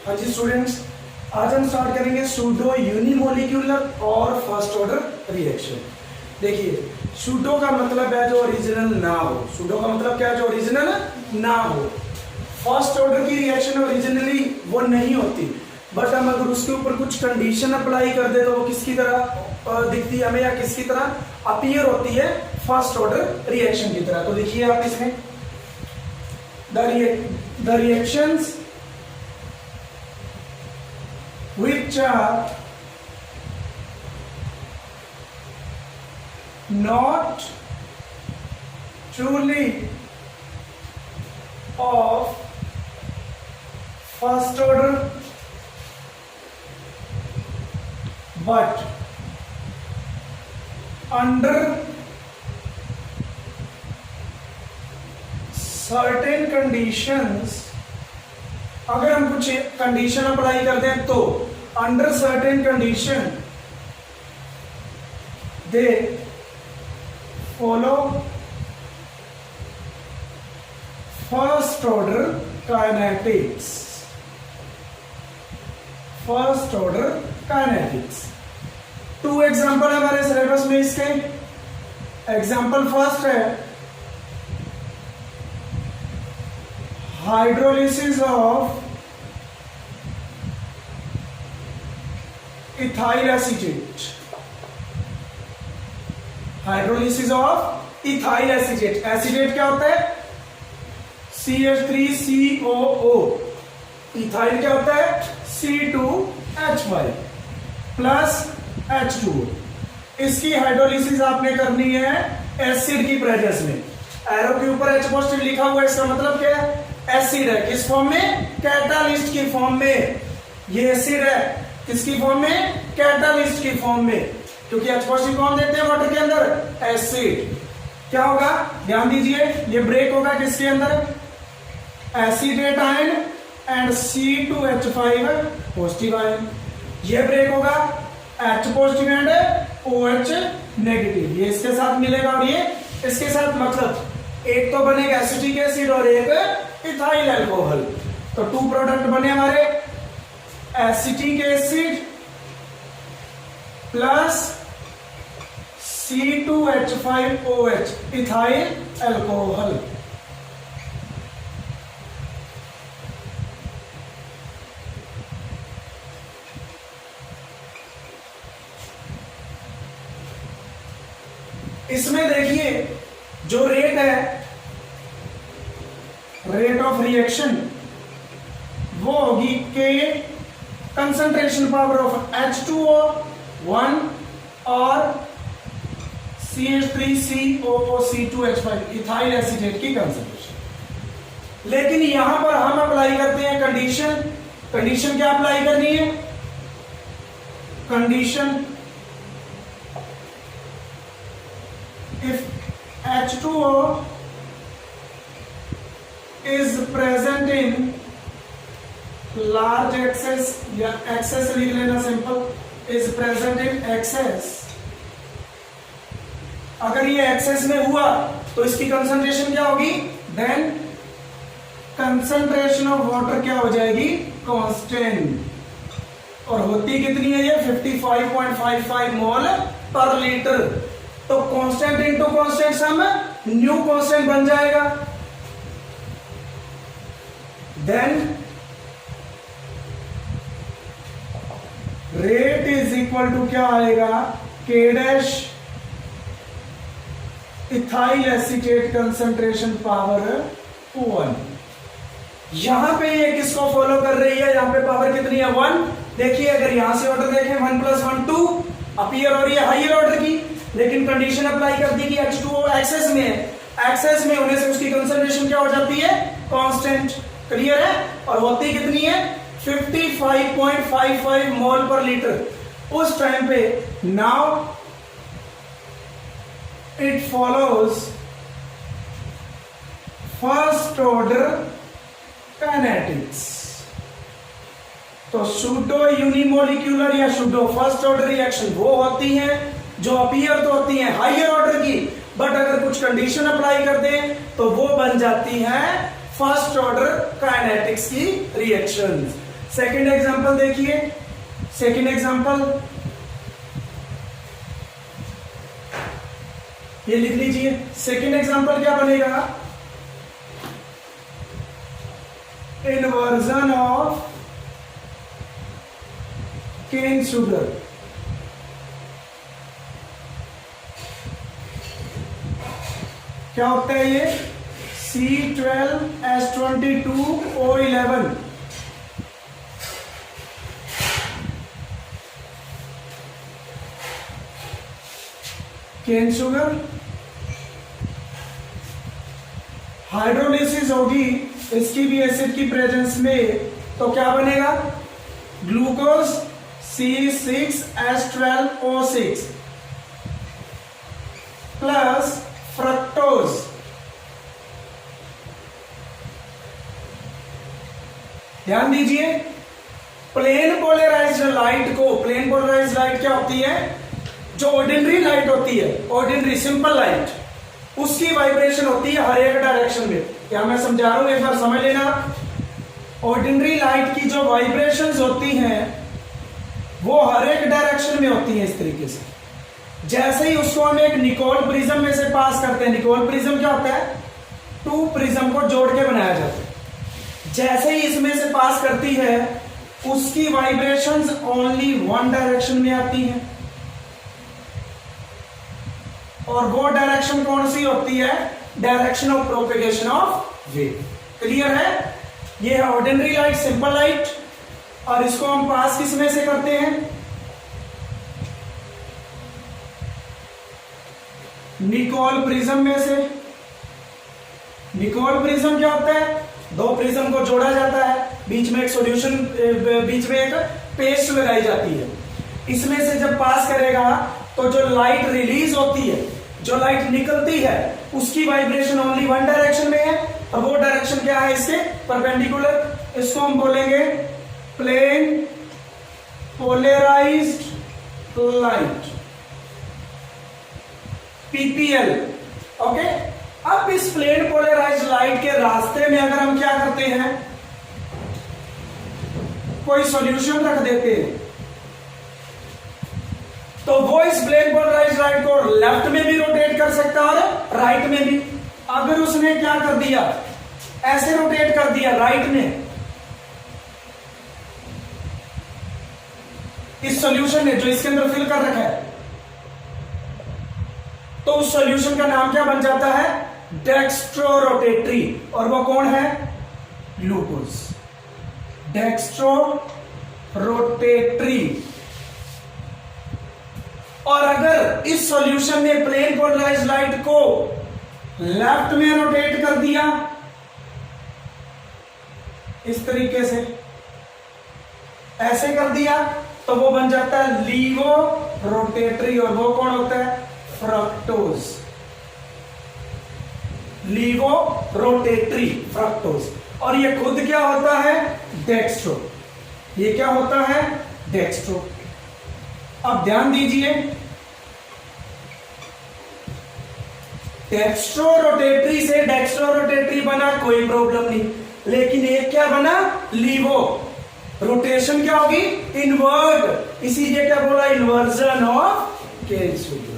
हाँ जी स्टूडेंट्स, आज हम स्टार्ट करेंगे सूडो यूनिमोलिक्यूलर और फर्स्ट ऑर्डर रिएक्शन। देखिए, सूडो का मतलब है जो ओरिजिनल ना हो। सूडो का मतलब क्या है? जो ओरिजिनल ना हो। फर्स्ट ऑर्डर की रिएक्शन ओरिजिनली वो नहीं होती, बट हम अगर उसके ऊपर कुछ कंडीशन अप्लाई कर दे तो वो किसकी तरह दिखती है हमें, या किसकी तरह अपीयर होती है? फर्स्ट ऑर्डर रिएक्शन की तरह। तो देखिए आप इसमें the reactions which are not truly of first order but under certain conditions, अगर हम कुछ कंडीशन अप्लाई कर दें तो under certain condition they follow first order kinetics. First order kinetics. 2 example है हमारे सिलेबस में इसके। एग्जांपल फर्स्ट है hydrolysis of ethyl acetate. Hydrolysis of ethyl acetate. Acetate क्या होता है? CH3COO। इथाइल क्या होता है? C2H5 plus H2O। इसकी हाइड्रोलिसिस आपने करनी है एसिड की प्रेजेंस में। एरो के ऊपर H पॉजिटिव लिखा हुआ है, इसका मतलब क्या है? एसिड है। किस फॉर्म में? कैटालिस्ट की फॉर्म में। ये एसिड है किसकी फॉर्म में? कैटालिस्ट की फॉर्म में, क्योंकि H पॉजिटिव कौन देते हैं वाटर के अंदर? एसिड। क्या होगा? ध्यान दीजिए, ये ब्रेक होगा किसके अंदर? Acetate ion and C2H5 positive ion. ये ब्रेक होगा H positive and OH negative. ये इसके साथ मिलेगा और ये इसके साथ, मतलब एक तो बनेगा एसिटिक एसिड और एक इथाइल अल्कोहल। तो 2 प्रोडक्ट बने हमारे, acetic acid plus C2H5OH ethyl alcohol. इसमें देखिए जो रेट है, रेट ऑफ रिएक्शन, वो होगी के कंसंट्रेशन पावर ऑफ H2O 1 और CH3COO C2H5 इथाइल एसीटेट की कंसंट्रेशन। लेकिन यहां पर हम अप्लाई करते हैं कंडीशन। कंडीशन क्या अप्लाई करनी है? Condition if H2O is present in large excess, या excess लिख लेना simple, is present in excess। अगर ये excess में हुआ तो इसकी कंसंट्रेशन क्या होगी? देन कंसंट्रेशन ऑफ वाटर क्या हो जाएगी? कांस्टेंट। और होती कितनी है ये? 55.55 मोल पर लीटर। तो constant into constant some new constant बन जाएगा। Then rate is equal to क्या आएगा? K dash ethyl acetate concentration power 1। यहां पे ये किसको फॉलो कर रही है? यहां पे पावर कितनी है? 1। देखिए अगर यहां से ऑर्डर देखें 1 + 1 2 अपीयर हो रही है हायर ऑर्डर की, लेकिन कंडीशन अप्लाई कर दी कि H2O एक्सेस में है। एक्सेस में होने से उसकी कंसंट्रेशन क्या हो जाती है? कांस्टेंट। क्लियर है? और होती कितनी है? 55.55 मोल पर लीटर उस टाइम पे। Now it follows first order kinetics. तो सूडो यूनिमोलिक्यूलर या सूडो फर्स्ट ऑर्डर रिएक्शन वो होती हैं जो अपीयर तो होती हैं हायर ऑर्डर की, बट अगर कुछ कंडीशन अप्लाई कर दें तो वो बन जाती है फर्स्ट ऑर्डर काइनेटिक्स की रिएक्शंस। सेकेंड एग्जांपल देखिए, सेकेंड एग्जांपल ये लिख लीजिए। सेकेंड एग्जांपल क्या बनेगा, इन्वर्जन ऑफ केन शुगर। क्या होता है ये, C12H22O11। केन शुगर हाइड्रोलिसिस होगी इसकी भी एसिड की प्रेजेंस में, तो क्या बनेगा, ग्लूकोज C6H12O6 प्लस फ्रक्टोज। ध्यान दीजिए, प्लेन पोलराइज्ड लाइट को, प्लेन पोलराइज्ड लाइट क्या होती है, जो ऑर्डिनरी लाइट होती है, ऑर्डिनरी सिंपल लाइट, उसकी वाइब्रेशन होती है हर एक डायरेक्शन में। क्या मैं समझा रहा हूं, एक बार समझ लेना। ऑर्डिनरी लाइट की जो वाइब्रेशंस होती हैं वो हर एक डायरेक्शन में होती है इस तरीके से। जैसे ही उसको हम एक निकोल प्रिज्म में से पास करते हैं, निकोल प्रिज्म क्या होता है, टू प्रिज्म को जोड़ के बनाया जाता है। जैसे ही इसमें से पास करती है उसकी वाइब्रेशंस ओनली वन डायरेक्शन में आती हैं, और वो डायरेक्शन कौन सी होती है, direction of propagation of wave. Clear है, ये है ऑर्डिनरी लाइट, सिंपल लाइट, और इसको हम पास किस में से करते हैं, निकोल प्रिज्म में से। निकोल प्रिज्म क्या होता है, दो प्रिज्म को जोड़ा जाता है, बीच में एक सॉल्यूशन, बीच में एक पेस्ट लगाई जाती है। इसमें से जब पास करेगा तो जो लाइट रिलीज होती है, जो लाइट निकलती है, उसकी वाइब्रेशन ओनली वन डायरेक्शन में है। अब वो डायरेक्शन क्या है, इसके परपेंडिकुलर। इसको हम बोलेंगे plane polarised light, PPL. Okay, अब इस प्लेन पोलराइज्ड लाइट के रास्ते में अगर हम क्या करते हैं, कोई सॉल्यूशन रख देते हैं, तो वो इस प्लेन पोलराइज्ड लाइट को लेफ्ट में भी रोटेट कर सकता है और राइट में भी। अगर उसने क्या कर दिया, ऐसे रोटेट कर दिया राइट में, इस सॉल्यूशन ने जो इसके अंदर फिल कर रखा है, तो उस सॉल्यूशन का नाम क्या बन जाता है, डेक्स्ट्रो रोटेटरी। और वो कौन है, ग्लूकोज। Dextro rotatory. और अगर इस सॉल्यूशन ने प्लेन पोलराइज्ड लाइट को लेफ्ट में रोटेट कर दिया इस तरीके से, ऐसे कर दिया, तो वो बन जाता है लीवो रोटेटरी। और वो कौन होता है, फ्रक्टोज। लीवो rotatory, fructose. और ये खुद क्या होता है, डेक्स्ट्रो। ये क्या होता है, डेक्स्ट्रो। अब ध्यान दीजिए, डेक्स्ट्रो रोटेटरी से डेक्स्ट्रो रोटेटरी बना, कोई प्रॉब्लम नहीं। लेकिन एक क्या बना, लीवो। रोटेशन क्या होगी, इनवर्ट। इसीलिए क्या बोला, inversion of cane sugar.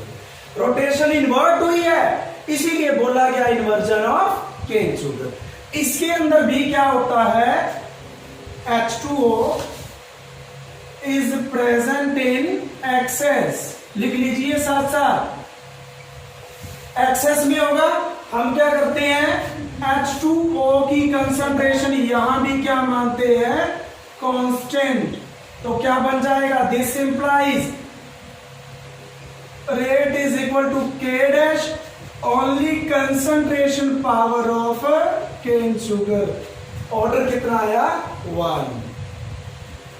Rotation invert हुई है, इसीलिए बोला गया इन्वर्जन ऑफ केन शुगर। इसके अंदर भी क्या होता है, H2O is present in excess. लिख लीजिए साथ साथ, एक्सेस में होगा। हम क्या करते हैं, H2O की कंसंट्रेशन यहां भी क्या मानते हैं, कांस्टेंट। तो क्या बन जाएगा, this implies rate is equal to K dash only concentration power of cane sugar. Order कितना आया, 1।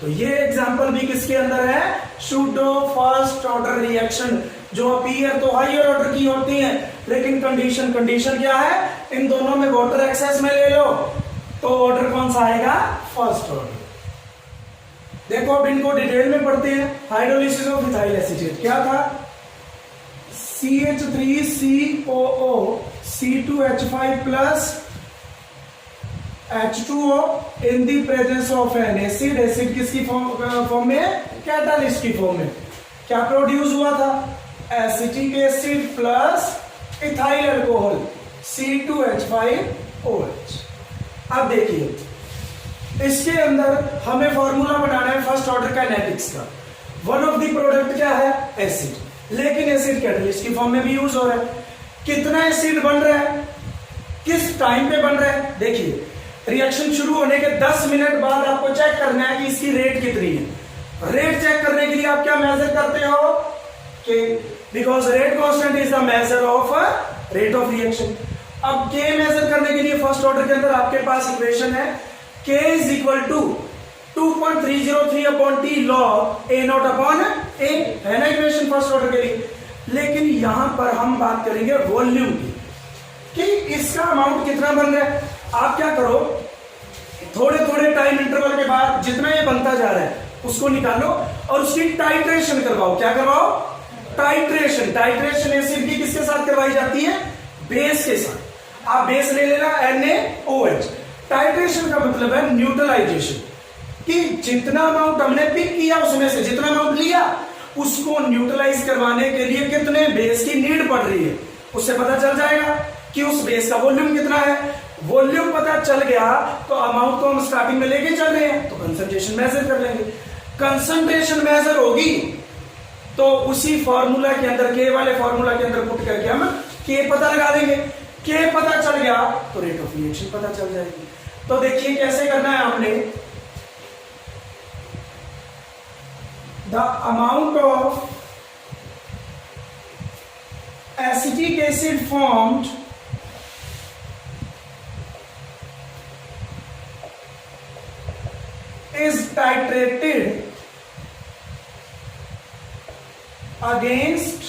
तो ये एग्जांपल भी किसके अंदर है, सूडो फर्स्ट ऑर्डर रिएक्शन, जो अपीयर तो हायर ऑर्डर की होती है, लेकिन कंडीशन क्या है, इन दोनों में वाटर एक्सेस में ले लो, तो ऑर्डर कौन सा आएगा, फर्स्ट ऑर्डर। देखो अब इनको डिटेल में पढ़ते हैं। हाइड्रोलिसिस ऑफ इथाइल एसीटेट क्या था, CH3COO C2H5 plus H2O in the presence of an acid. Acid किसकी फॉर्म में है? कैटालिस्ट की फॉर्म में। क्या प्रोड्यूस हुआ था? Acetic acid plus ethyl alcohol C2H5OH। अब देखिए इसके अंदर हमें फॉर्मूला बनाना है फर्स्ट ऑर्डर काइनेटिक्स का। वन ऑफ द प्रोडक्ट क्या है? एसिड, लेकिन एसिड कैटालिस्ट की फॉर्म में भी यूज हो रहा है। कितना एसिड बन रहा है, किस टाइम पे बन रहा है? देखिए रिएक्शन शुरू होने के 10 मिनट बाद आपको चेक करना है कि इसकी रेट कितनी है। रेट चेक करने के लिए आप क्या मेजर करते हो कि because rate constant is the measure of rate of reaction. अब के मेजर करने के लिए फर्स्ट ऑर्डर के अंदर आपके पास इक्वेशन है K is equal to 2.303 upon T log A naught upon A, है ना इक्वेशन फर्स्ट ऑर्डर के लिए। लेकिन यहां पर हम बात करेंगे वॉल्यूम की कि इसका अमाउंट कितना बन रहा है। आप क्या करो, थोड़े थोड़े टाइम इंटरवल के बाद जितना ये बनता जा रहा है उसको निकालो और उसकी टाइट्रेशन करवाओ। क्या करवाओ? टाइट्रेशन। टाइट्रेशन एसिड की किसके साथ करवाई जाती है? बेस के साथ। आप बेस ले लेना NaOH। टाइट्रेशन का मतलब है न्यूट्रलाइजेशन, कि जितना अमाउंट हमने पिक किया उसमें से जितना अमाउंट लिया उसको न्यूट्रलाइज करवाने के लिए कितने बेस की नीड पड़ रही है, उससे पता चल जाएगा कि उस बेस का वॉल्यूम कितना है। वॉल्यूम पता चल गया तो अमाउंट तो हम स्टार्टिंग में लेके चल रहे हैं, तो कंसंट्रेशन मेजर कर लेंगे। कंसंट्रेशन मेजर होगी तो उसी फॉर्मूला के अंदर, के वाले फॉर्मूला के अंदर पुट करके हम के पता लगा देंगे। के पता चल गया तो रेट ऑफ रिएक्शन पता चल जाएगी। तो देखिए कैसे करना है आपने। The amount of acetic acid formed is titrated against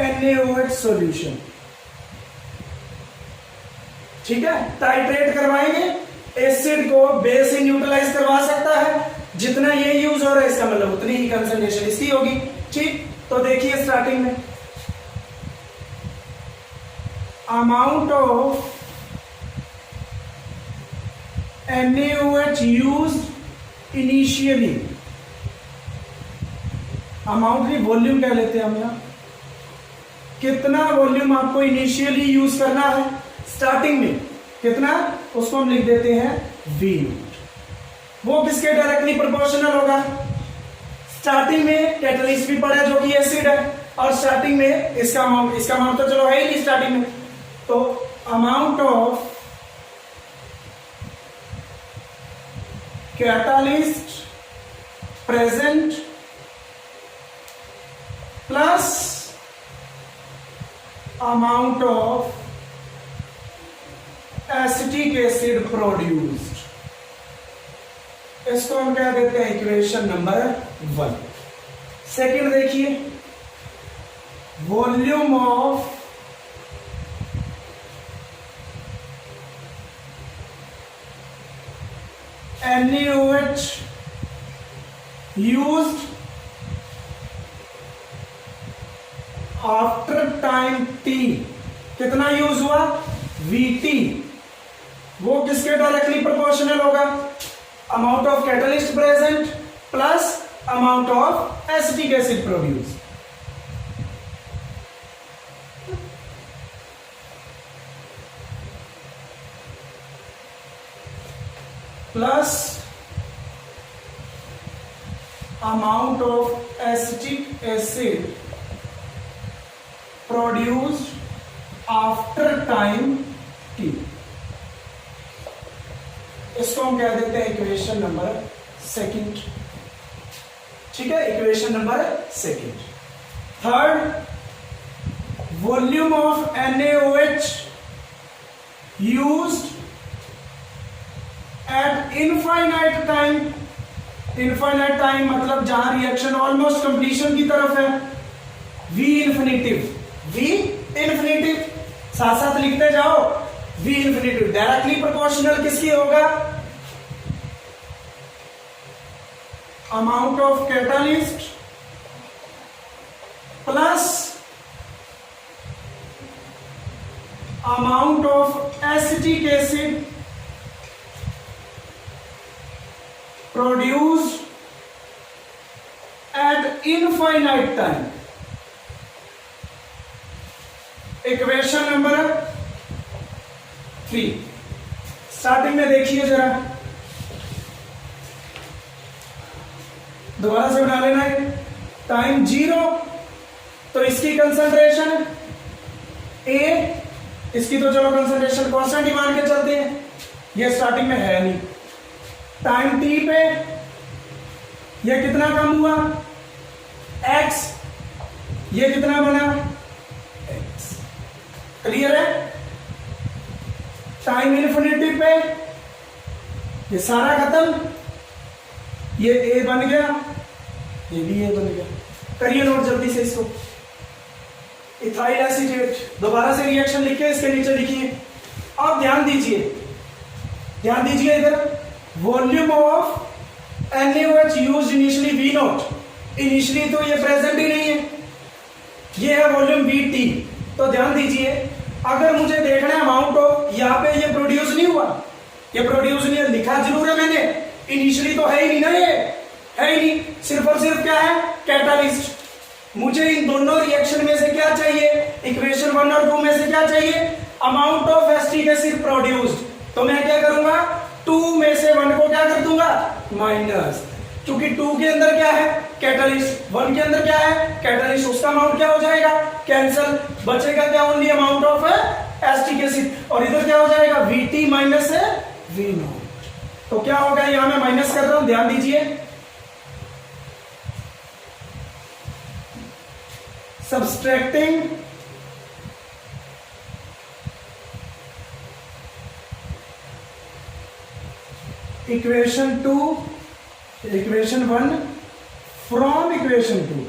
NaOH solution। ठीक है, टाइट्रेट करवाएंगे, एसिड को बेस से न्यूट्रलाइज करवा सकता है। जितना ये यूज हो रहा है इसका मतलब उतनी ही कंसंट्रेशन इसकी होगी। ठीक, तो देखिए स्टार्टिंग में amount of NaOH used initially, amount की वॉल्यूम कह लेते हैं हम यहां। कितना वॉल्यूम आपको इनिशियली यूज करना है स्टार्टिंग में, कितना, उसको हम लिख देते हैं V। वो किसके डायरेक्टली प्रोपोर्शनल होगा? स्टार्टिंग में कैटलिस्ट भी पड़ा जो कि एसिड है, और स्टार्टिंग में इसका अमाउंट तो चलो है ही नहीं स्टार्टिंग में। तो amount of catalyst present plus amount of acetic acid produced, इसको हम क्या देते हैं? Equation number 1। सेकंड देखिए, volume of NaOH used after time T, कितना यूज हुआ? Vt। वो किसके डायरेक्टली प्रोपोर्शनल होगा? Amount of catalyst present plus amount of acetic acid produce. Plus amount of acetic acid produced after time T। इसको हम कह देते हैं इक्वेशन नंबर 2। ठीक है, equation number 2। Third, volume of NaOH used eight infinite time. Infinite time मतलब जहां reaction almost completion की तरफ है। V इन्फिनिटिव, V इन्फिनिटिव, साथ साथ लिखते जाओ। V इन्फिनिटिव डायरेक्टली प्रोपोर्शनल किसकी होगा? Amount of catalyst plus amount of acetic acid produced at infinite time. Equation number 3 starting में देखिए जरा, दोबारा से बना लेना है। टाइम 0 तो इसकी कंसंट्रेशन A, इसकी तो चलो कंसंट्रेशन कांस्टेंट ही मान के चलते हैं, ये स्टार्टिंग में है नहीं। टाइम T पे ये कितना कम हुआ X, ये कितना बना X। क्लियर है? टाइम इन्फिनिटी पे ये सारा खत्म, ये A बन गया, ये भी A बन गया। करिए नोट जल्दी से इसको। इथाइल एसीटेट, दोबारा से रिएक्शन लिखिए, इसके नीचे लिखिए। अब ध्यान दीजिए, ध्यान दीजिए इधर, volume of NaOH used initially V not, initially तो ये प्रेजेंट ही नहीं है, ये है वॉल्यूम VT। तो ध्यान दीजिए, अगर मुझे देखना है अमाउंट ऑफ, यहाँ पे ये प्रोड्यूस नहीं हुआ, ये प्रोड्यूस नहीं है, लिखा जरूर है मैंने, इनिशियली तो है ही नहीं ना, ये है ही नहीं, सिर्फ और सिर्फ क्या है कैटालिस्ट। मुझे इन दोनों रिएक्शन में से क्या चाहिए, इक्वेशन 1 और 2 में से क्या चाहिए, amount of acetic acid produced. तो मैं क्या करूंगा, 2 में से 1 को क्या कर दूंगा माइनस, क्योंकि 2 के अंदर क्या है कैटालिस्ट, 1 के अंदर क्या है कैटालिस्ट, उसका अमाउंट क्या हो जाएगा कैंसल, बचेगा क्या only amount of acetic acid, और इधर क्या हो जाएगा VT माइनस V नॉट। तो क्या होगा, यहां मैं माइनस कर रहा हूं, ध्यान दीजिए, subtracting equation 2, equation 1 from equation 2,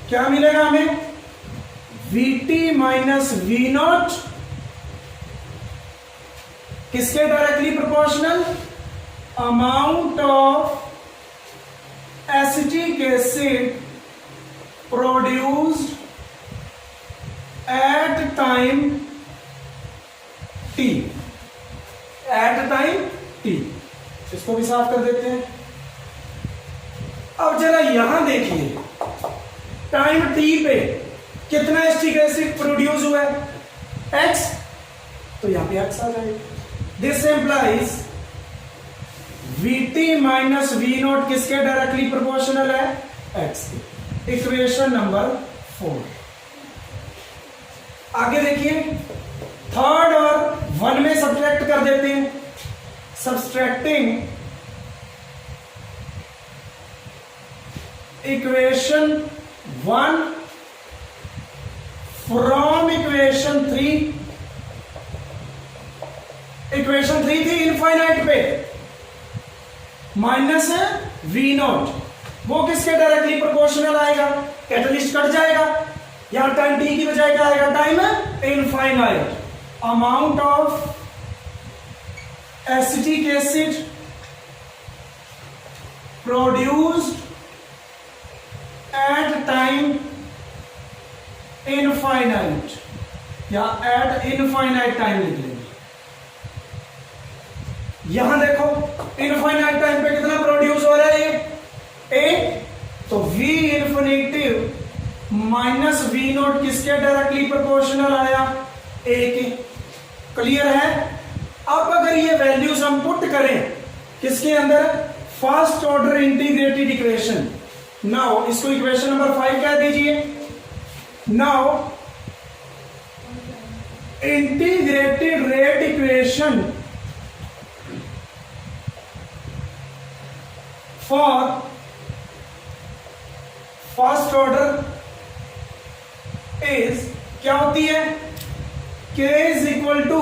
क्या मिलेगा हमें VT माइनस V नॉट, किसके directly proportional, amount of acetic acid produced at time T, at time T। इसको भी साफ कर देते हैं। अब जरा यहां देखिए, टाइम T पे कितना एसिटिक एसिड प्रोड्यूस हुआ है X, तो यहां पे X आ जाएगा। This implies VT minus V naught किसके डायरेक्टली प्रोपोर्शनल है X के। Equation number 4। आगे देखिए, 3rd और 1 में सब्ट्रैक्ट कर देते हैं। Subtracting equation 1 from equation 3, equation 3 थी इनफाइनाइट पे, माइनस V नॉट, वो किसके डायरेक्टली प्रोपोर्शनल आएगा, कैटलिस्ट कट जाएगा, यहां टाइम T की बजाय क्या आएगा time infinite. Amount of acetic acid produced at time infinite, या एट इनफाइनाइट टाइम लिख लेंगे। यहां देखो इनफाइनाइट टाइम पे कितना प्रोड्यूस हो रहा है ये A, तो V infinitive minus V naught किसके डायरेक्टली प्रोपोर्शनल आया A के। क्लियर है? अब अगर ये वैल्यूज हम पुट करें किसके अंदर, first order integrated equation, now इसको इक्वेशन नंबर 5 कह दीजिए। Now integrated rate equation for first order is क्या होती है, K is equal to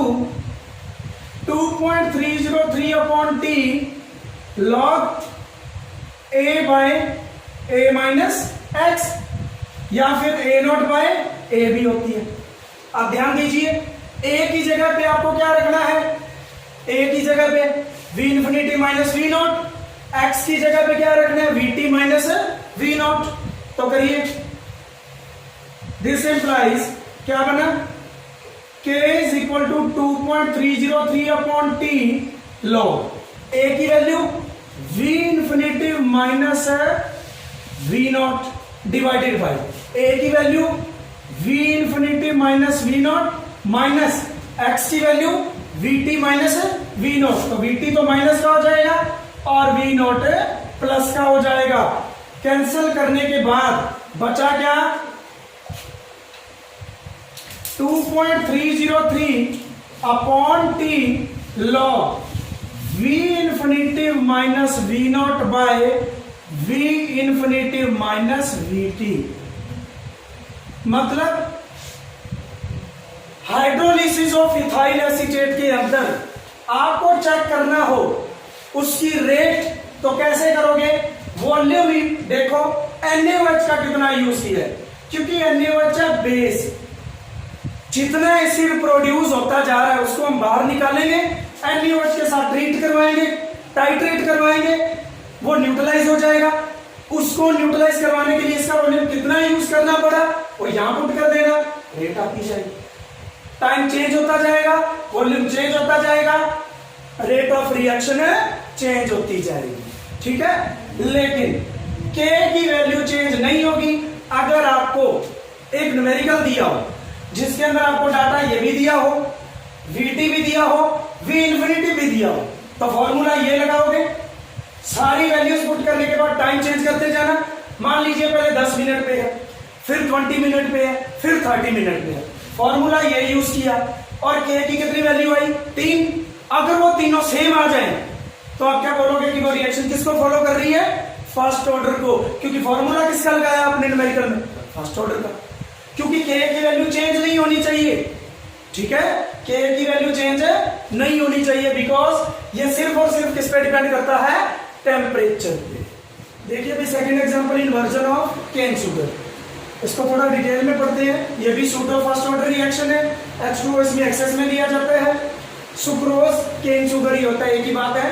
2.303 upon T log A by A minus x, या फिर A नॉट बाय A भी होती है। अब ध्यान दीजिए, A की जगह पे आपको क्या रखना है, A की जगह पे V infinity minus V not, X की जगह पे क्या रखना है VT माइनस V नॉट। तो करिए, दिस इंप्लाइज क्या बना, k is equal to 2.303 upon t log a की वैल्यू v इंफिनिटी माइनस है v naught divided by a की value v infinity minus v naught minus x की value vt minus v naught, तो vt तो minus का हो जाएगा और v नॉट प्लस का हो जाएगा। कैंसिल करने के बाद बचा क्या, 2.303 upon T log v infinity minus v not by v infinity minus vt। मतलब हाइड्रोलिसिस ऑफ इथाइल एसीटेट के अंदर आपको चेक करना हो उसकी रेट, तो कैसे करोगे, वॉल्यूम ही देखो NaOH का कितना यूज किया है, क्योंकि NaOH है बेस, जितना एसिड प्रोड्यूस होता जा रहा है उसको हम बाहर निकालेंगे, NaOH के साथ ट्रीट करवाएंगे, टाइट्रेट करवाएंगे, वो न्यूट्रलाइज हो जाएगा। उसको न्यूट्रलाइज करवाने के लिए इसका वॉल्यूम कितना यूज करना पड़ा वो यहां पुट कर देना, रेट आती जाएगी, टाइम चेंज होता जाएगा, वॉल्यूम चेंज होता जाएगा, रेट ऑफ रिएक्शन चेंज होती जाएगी, ठीक है। लेकिन K की वैल्यू चेंज नहीं होगी। अगर आपको एक न्यूमेरिकल दिया हो जिसके अंदर आपको डाटा ये भी दिया हो, Vt भी दिया हो, V इंफिनिटी भी दिया हो, तो फॉर्मूला ये लगाओगे, सारी वैल्यूज पुट करने के बाद टाइम चेंज करते जाना। मान लीजिए पहले 10 मिनट पे है, फिर 20 मिनट पे है, फिर 30 मिनट पे है, फॉर्मूला ये यूज किया और K की कितनी वैल्यू आई, 3। अगर वो तीनों सेम आ जाए तो आप क्या बोलोगे कि वो रिएक्शन किसको फॉलो कर रही है, फर्स्ट ऑर्डर को, क्योंकि फॉर्मूला किसका लगाया आपने न्यूमेरिकल में, फर्स्ट ऑर्डर का, क्योंकि K की वैल्यू चेंज नहीं होनी चाहिए, ठीक है, K की वैल्यू चेंज नहीं होनी चाहिए, बिकॉज ये सिर्फ और सिर्फ किस पे डिपेंड करता है, टेम्परेचर पे। देखिए अभी second example, inversion of cane sugar, इसको थोड़ा डिटेल में पढ़ते हैं। ये भी सूडो फर्स्ट ऑर्डर रिएक्शन है, H2O इसमें एक्सेस में दिया जाता है, सुक्रोज केन शुगर ही होता है, एक ही बात है,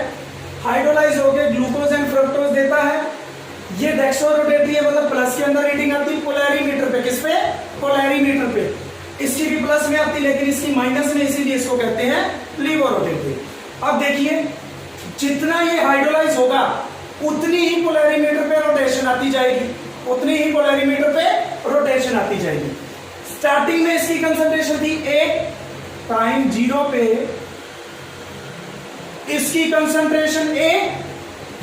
हाइड्रोलाइज होकर ग्लूकोज एंड फ्रक्टोज देता है। ये डेक्सो रोटेटरी है, मतलब प्लस के अंदर रीडिंग आती है पोलैरीमीटर पे, किस पे, पोलैरीमीटर पे, इसकी भी प्लस में आती है लेकिन इसकी माइनस में, इसीलिए इसको कहते हैं लीवो रोटेटरी। अब देखिए जितना ये हाइड्रोलाइज होगा उतनी ही पोलैरीमीटर पे रोटेशन आती जाएगी, उतनी ही पोलैरीमीटर पे रोटेशन आती जाएगी। स्टार्टिंग में इसकी कंसंट्रेशन थी 1, टाइम 0 पे इसकी कंसंट्रेशन A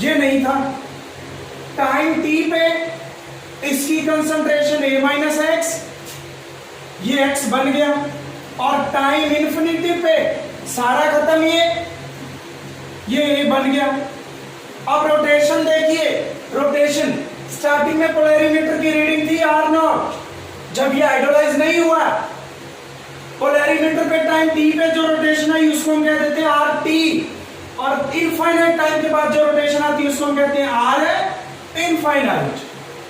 ये नहीं था, टाइम T पे इसकी कंसंट्रेशन A माइनस एक्स, ये x बन गया, और टाइम इंफिनिटी पे सारा खत्म, ये A बन गया। अब रोटेशन देखिए, रोटेशन स्टार्टिंग में पोलैरीमीटर की रीडिंग थी R0, जब ये हाइड्रोलाइज नहीं हुआ पोलैरीमीटर पे टाइम T पे जो रोटेशन आई उसको हम कह देते हैं RT, और इनफाइनाइट टाइम के बाद जो रोटेशन आती है उसको हम कहते हैं R इनफाइनाइट।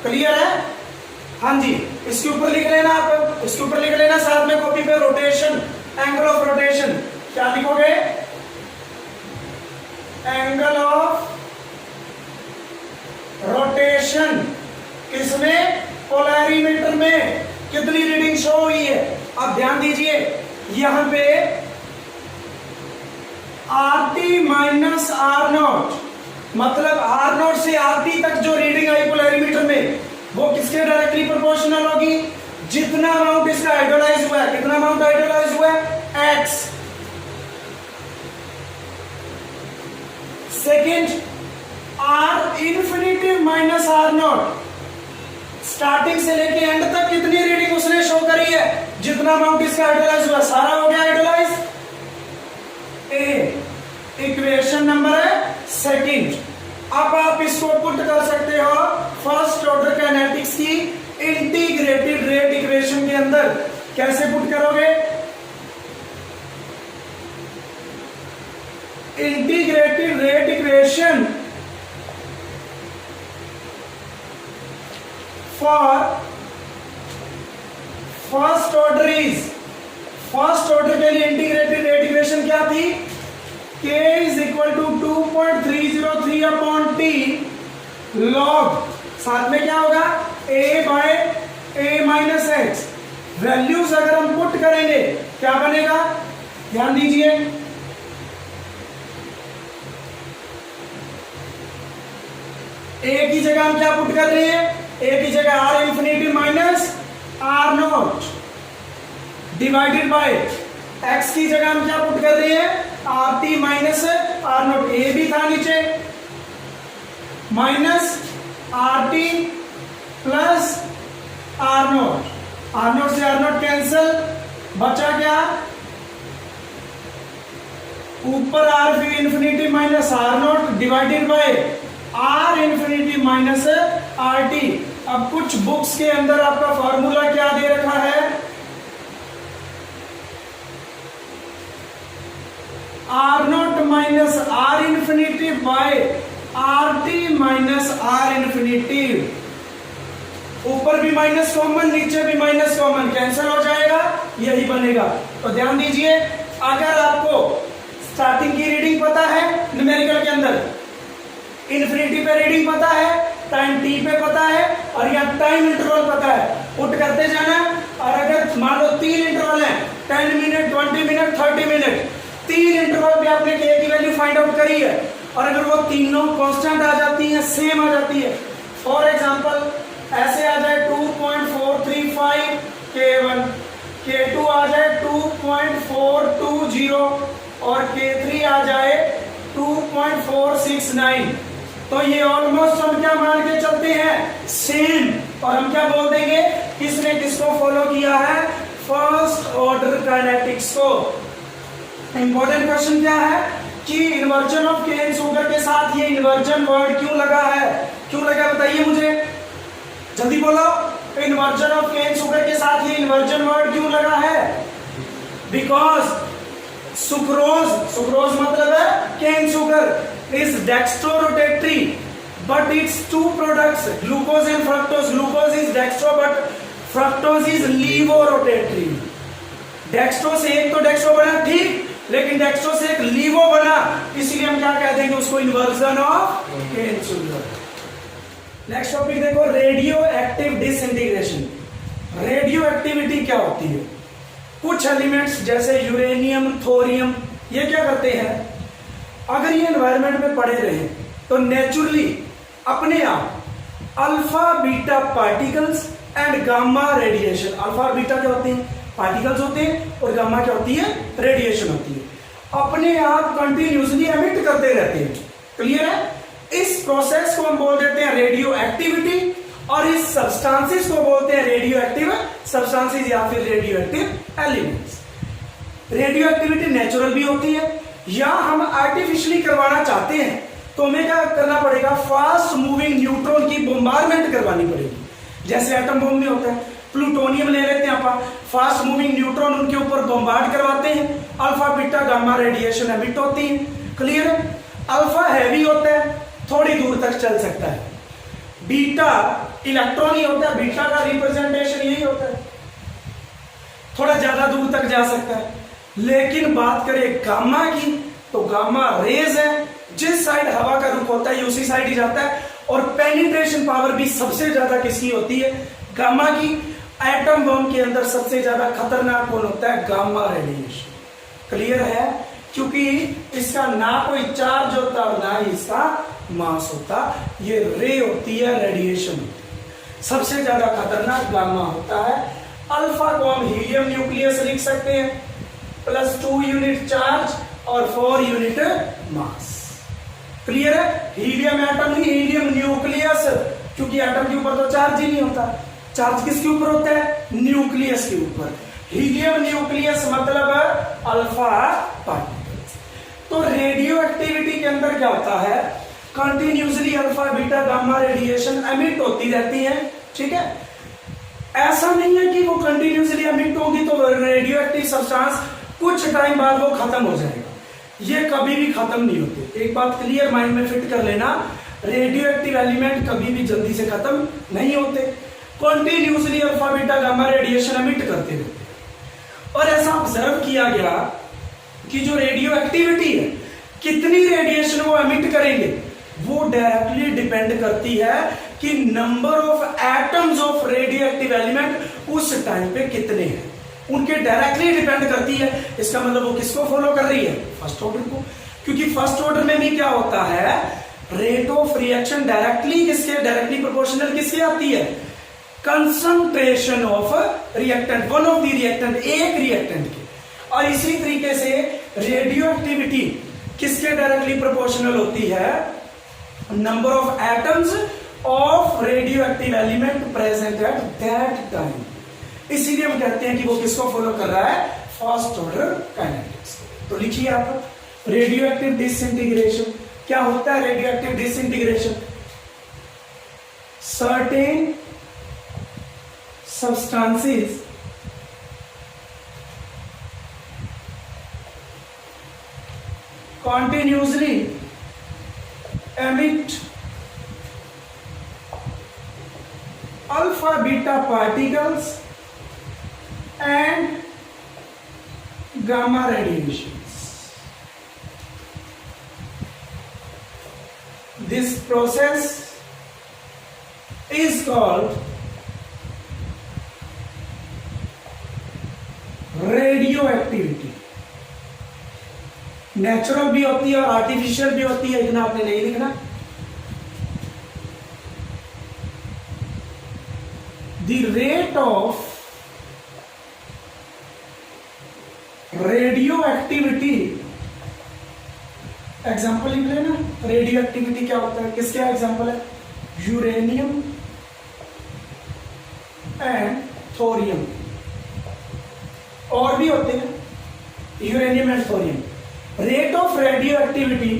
क्लियर है, हाँ जी, इसके ऊपर लिख लेना, आप इसके ऊपर लिख लेना साथ में कॉपी पे, रोटेशन, एंगल ऑफ रोटेशन क्या लिखोगे, एंगल ऑफ रोटेशन, किसमें, पोलैरीमीटर में कितनी रीडिंग शो हुई है। अब ध्यान दीजिए यहां पे RT माइनस R0, मतलब R0 से RT तक जो रीडिंग आई पोलैरीमीटर में वो किसके डायरेक्टली प्रोपोर्शनल होगी, जितना अमाउंट इसका हाइड्रोलाइज हुआ है, कितना अमाउंट हाइड्रोलाइज हुआ है, x। Second, R infinity minus R0, starting से लेके एंड तक कितनी रीडिंग उसने शो करी है, जितना अमाउंट इसका हाइड्रोलाइज हुआ सारा हो गया हाइड्रोलाइज। इक्वेशन नंबर है सेकंड। अब आप इसको पुट कर सकते हो फर्स्ट ऑर्डर काइनेटिक्स की इंटीग्रेटेड रेट इक्वेशन के अंदर। कैसे पुट करोगे, integrated rate equation for first order is, first order के लिए इंटीग्रेटेड रेट इक्वेशन क्या थी, K is equal to 2.303 upon T log, साथ में क्या होगा A by A minus x, values अगर हम पुट करेंगे क्या बनेगा, ध्यान दीजिए, ए की जगह हम क्या पुट कर रहे हैं, ए की जगह R infinity minus R nought divided by x की जगह हम क्या पुट कर रहे हैं, R T minus R nought, A भी था नीचे, minus R T plus R nought से आर नॉट कैंसल, बचा क्या, ऊपर R infinity minus R nought divided by R infinity minus R T. अब कुछ बुक्स के अंदर आपका फॉर्मूला क्या दे रखा है, R not minus R infinity by R T minus R infinity, ऊपर भी माइनस कॉमन नीचे भी माइनस कॉमन, कैंसिल हो जाएगा, यही बनेगा। तो ध्यान दीजिए, अगर आपको स्टार्टिंग की रीडिंग पता है न्यूमेरिकल के अंदर, इन्फिनिटी पे रीडिंग पता है, टाइम टी पे पता है, और यहाँ टाइम इंटरवल पता है, पुट करते जाना। और अगर मान लो 3 इंटरवल है, 10 मिनट, 20 मिनट, 30 मिनट, 3 इंटरवल पे आपने के की वैल्यू फाइंड आउट करी है, और अगर वो तीनों कांस्टेंट आ जाती है, सेम आ जाती है, फॉर एग्जांपल ऐसे आ जाए 2.435 K1, K2 आ जाए 2.420 और K3 आ जाए 2.469, तो ये ऑलमोस्ट हम क्या मान के चलते हैं, सेम। और हम क्या बोल देंगे, किसने किसको फॉलो किया है, फर्स्ट ऑर्डर काइनेटिक्स को। इंपॉर्टेंट क्वेश्चन क्या है कि इन्वर्जन ऑफ केन शुगर के साथ ये इन्वर्जन वर्ड क्यों लगा है, क्यों लगा बताइए मुझे, जल्दी बोलो। इन्वर्जन ऑफ केन शुगर के साथ ये इन्वर्जन वर्ड क्यों लगा है, बिकॉज सुक्रोज मतलब है cane sugar is dextro rotatory but its two products glucose and fructose, glucose is dextro but fructose is laevo rotatory. Dextro से एक तो डेक्स्ट्रो बना ठीक, लेकिन डेक्स्ट्रो से एक लीवो बना, इसीलिए हम क्या कह देंगे उसको, inversion of cane sugar. Next topic देखो, radio active disintegration. Radio activity क्या होती है, कुछ एलिमेंट्स जैसे यूरेनियम, थोरियम, ये क्या करते हैं, अगर ये एनवायरनमेंट में पड़े रहे तो नेचुरली अपने आप alpha beta particles and gamma radiation, alpha beta क्या होते हैं, पार्टिकल्स होते हैं, और गामा क्या होती है, रेडिएशन होती है, अपने आप कंटिन्यूसली एमिट करते रहते हैं। क्लियर है, इस प्रोसेस को हम बोल देते हैं रेडियो एक्टिविटी, और इस सब्सटेंसेस को बोलते हैं रेडियो एक्टिव सब्सटेंसेस या फिर radio active elements. Radio activity natural भी होती है, या हम आर्टिफिशियली करवाना चाहते हैं तो हमें क्या करना पड़ेगा, फास्ट मूविंग न्यूट्रॉन की बोम्बार्डमेंट करवानी पड़ेगी, जैसे एटम बम में होता है। प्लूटोनियम ले लेते हैं आप, फास्ट मूविंग न्यूट्रॉन उनके ऊपर बॉम्बार्ड करवाते हैं, alpha beta gamma radiation emit होती है। क्लियर है, अल्फा हैवी होता है, थोड़ी दूर तक चल सकता है, बीटा इलेक्ट्रॉन ही होता है, बीटा का रिप्रेजेंटेशन यही होता है, थोड़ा ज्यादा दूर तक जा सकता है। लेकिन बात करें गामा की, तो गामा रेज है, जिस साइड हवा का रुख होता है उसी साइड ही जाता है, और पेनिट्रेशन पावर भी सबसे ज्यादा किसकी होती है, गामा की। एटम बम के अंदर सबसे ज्यादा खतरनाक कौन होता है, गामा रेडिएशन। क्लियर है, क्योंकि इसका ना कोई चार्ज होता और ना ही इसका मास होता, ये रे होती है, रेडिएशन होती है, सबसे ज्यादा खतरनाक गामा होता है। अल्फा को हम हीलियम न्यूक्लियस लिख सकते हैं, +2 यूनिट चार्ज और 4 यूनिट मास। क्लियर है, हीलियम एटम नहीं, हीलियम न्यूक्लियस, क्योंकि एटम के ऊपर तो चार्ज ही नहीं होता, चार्ज किसके ऊपर होता है, न्यूक्लियस के ऊपर। हीलियम न्यूक्लियस मतलब अल्फा पार्टिकल्स। तो रेडियो एक्टिविटी के अंदर क्या होता है, continuously alpha beta gamma radiation emit होती रहती है, ठीक है। ऐसा नहीं है कि वो कंटिन्यूसली एमिट होगी तो रेडियो एक्टिव सब्सटेंस कुछ टाइम बाद वो खत्म हो जाएगा, ये कभी भी खत्म नहीं होते। एक बात क्लियर माइंड में फिट कर लेना, रेडियो एक्टिव एलिमेंट कभी भी जल्दी से खत्म नहीं होते, continuously alpha beta gamma radiation emit करते रहते हैं। और ऐसा ऑब्जर्व किया गया कि जो रेडियो एक्टिविटी है, कितनी रेडिएशन वो एमिट करेंगे, वो डायरेक्टली डिपेंड करती है कि number of atoms of radio active element उस टाइम पे कितने हैं, उनके डायरेक्टली डिपेंड करती है। इसका मतलब वो किसको फॉलो कर रही है, फर्स्ट ऑर्डर को, क्योंकि फर्स्ट ऑर्डर में भी क्या होता है, rate of reaction directly proportional किसके आती है, concentration of reactant, one of the reactant, एक रिएक्टेंट के। और इसी तरीके से रेडियो एक्टिविटी किसके डायरेक्टली प्रोपोर्शनल होती है, number of atoms of radio active element present at that time. इसीलिए हम कहते हैं कि वो किसको फॉलो कर रहा है, फर्स्ट ऑर्डर काइनेटिक्स। तो लिखिए आप, रेडियो एक्टिव डिसइंटीग्रेशन क्या होता है, radio active disintegration, certain substances continuously emit alpha beta particles and gamma radiations. This process is called radio activity. Natural भी होती है और आर्टिफिशियल भी होती है, इतना आपने नहीं लिखना। The rate of radio activity, example लिख लेना, रेडियो एक्टिविटी क्या होता है, किसके एग्जाम्पल है, यूरेनियम एंड थोरियम, और भी होते हैं uranium and thorium. Rate of radio activity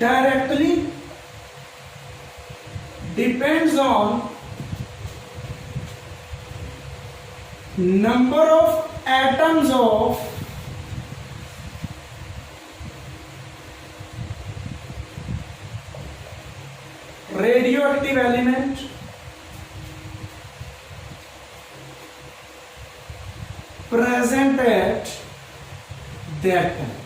directly depends on number of atoms of radio active element present at that time।